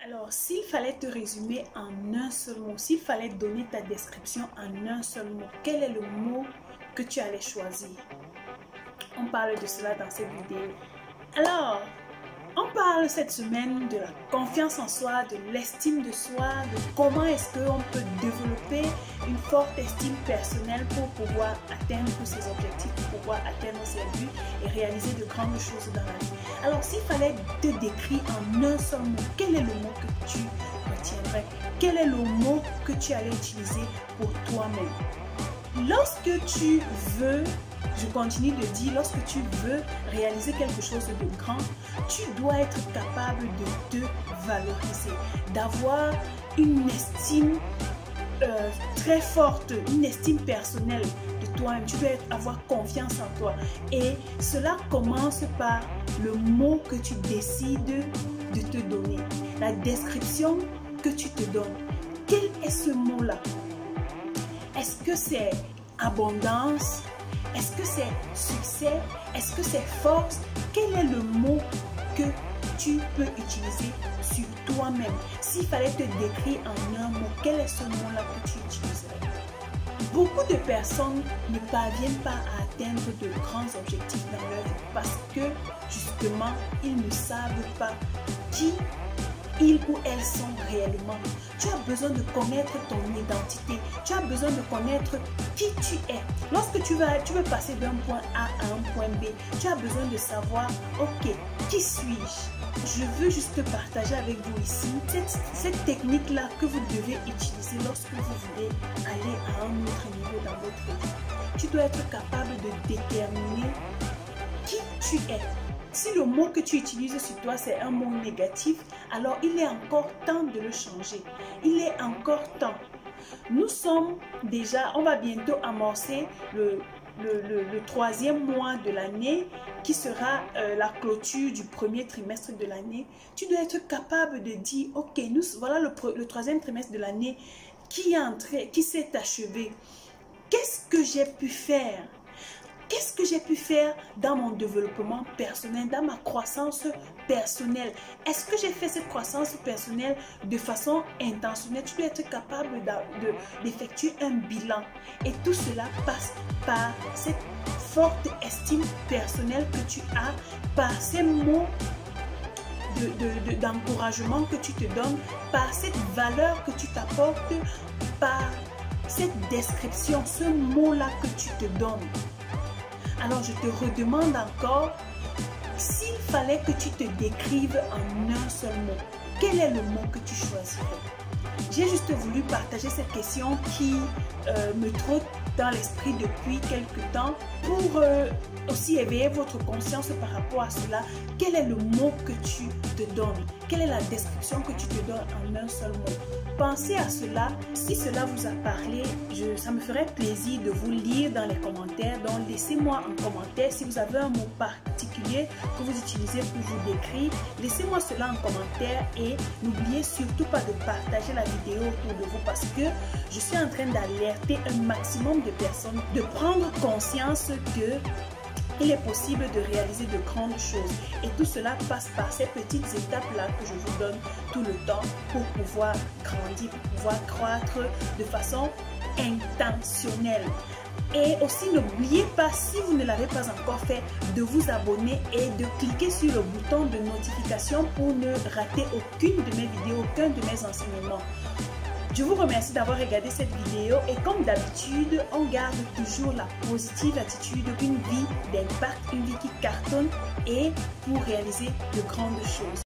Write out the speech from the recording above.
Alors, s'il fallait te résumer en un seul mot, s'il fallait donner ta description en un seul mot, quel est le mot que tu allais choisir? On parle de cela dans cette vidéo. Alors, on parle cette semaine de la confiance en soi, de l'estime de soi, de comment est-ce qu'on peut développer une forte estime personnelle pour pouvoir atteindre tous ses objectifs, pour pouvoir atteindre ses buts et réaliser de grandes choses dans la vie. Alors, s'il fallait te décrire en un seul mot, quel est le mot que tu retiendrais? Quel est le mot que tu allais utiliser pour toi-même? Lorsque tu veux, je continue de dire, lorsque tu veux réaliser quelque chose de grand, tu dois être capable de te valoriser, d'avoir une estime très forte, une estime personnelle de toi-même. Tu dois avoir confiance en toi. Et cela commence par le mot que tu décides de te donner, la description que tu te donnes. Quel est ce mot-là? Est-ce que c'est abondance? Est-ce que c'est succès? Est-ce que c'est force? Quel est le mot que tu peux utiliser sur toi-même? S'il fallait te décrire en un mot, quel est ce mot-là que tu utiliserais? Beaucoup de personnes ne parviennent pas à atteindre de grands objectifs dans leur vie parce que justement, ils ne savent pas qui ils ou elles sont réellement. Tu as besoin de connaître ton identité. Tu as besoin de connaître qui tu es. Lorsque tu veux passer d'un point A à un point B, tu as besoin de savoir, ok, qui suis-je? Je veux juste partager avec vous ici cette technique-là que vous devez utiliser lorsque vous voulez aller à un autre niveau dans votre vie. Tu dois être capable de déterminer qui tu es. Si le mot que tu utilises sur toi, c'est un mot négatif, alors il est encore temps de le changer. Il est encore temps. Nous sommes déjà, on va bientôt amorcer le troisième mois de l'année qui sera la clôture du premier trimestre de l'année. Tu dois être capable de dire, ok, voilà le troisième trimestre de l'année qui est entré, qui s'est achevé. Qu'est-ce que j'ai pu faire? Qu'est-ce que j'ai pu faire dans mon développement personnel, dans ma croissance personnelle? Est-ce que j'ai fait cette croissance personnelle de façon intentionnelle? Tu dois être capable d'effectuer un bilan. Et tout cela passe par cette forte estime personnelle que tu as, par ces mots d'encouragement que tu te donnes, par cette valeur que tu t'apportes, par cette description, ce mot-là que tu te donnes. Alors je te redemande encore, s'il fallait que tu te décrives en un seul mot, quel est le mot que tu choisirais? J'ai juste voulu partager cette question qui me trotte dans l'esprit depuis quelques temps pour aussi éveiller votre conscience par rapport à cela. Quel est le mot que tu te donnes? Quelle est la description que tu te donnes en un seul mot? Pensez à cela. Si cela vous a parlé, ça me ferait plaisir de vous lire dans les commentaires. Donc laissez-moi un commentaire. Si vous avez un mot particulier que vous utilisez pour vous décrire, laissez-moi cela en commentaire et n'oubliez surtout pas de partager la vidéo autour de vous parce que je suis en train d'alerter un maximum de personnes, de prendre conscience que il est possible de réaliser de grandes choses. Et tout cela passe par ces petites étapes-là que je vous donne tout le temps pour pouvoir grandir, pour pouvoir croître de façon intentionnelle. Et aussi, n'oubliez pas, si vous ne l'avez pas encore fait, de vous abonner et de cliquer sur le bouton de notification pour ne rater aucune de mes vidéos, aucun de mes enseignements. Je vous remercie d'avoir regardé cette vidéo et comme d'habitude, on garde toujours la positive attitude, une vie d'impact, une vie qui cartonne et pour réaliser de grandes choses.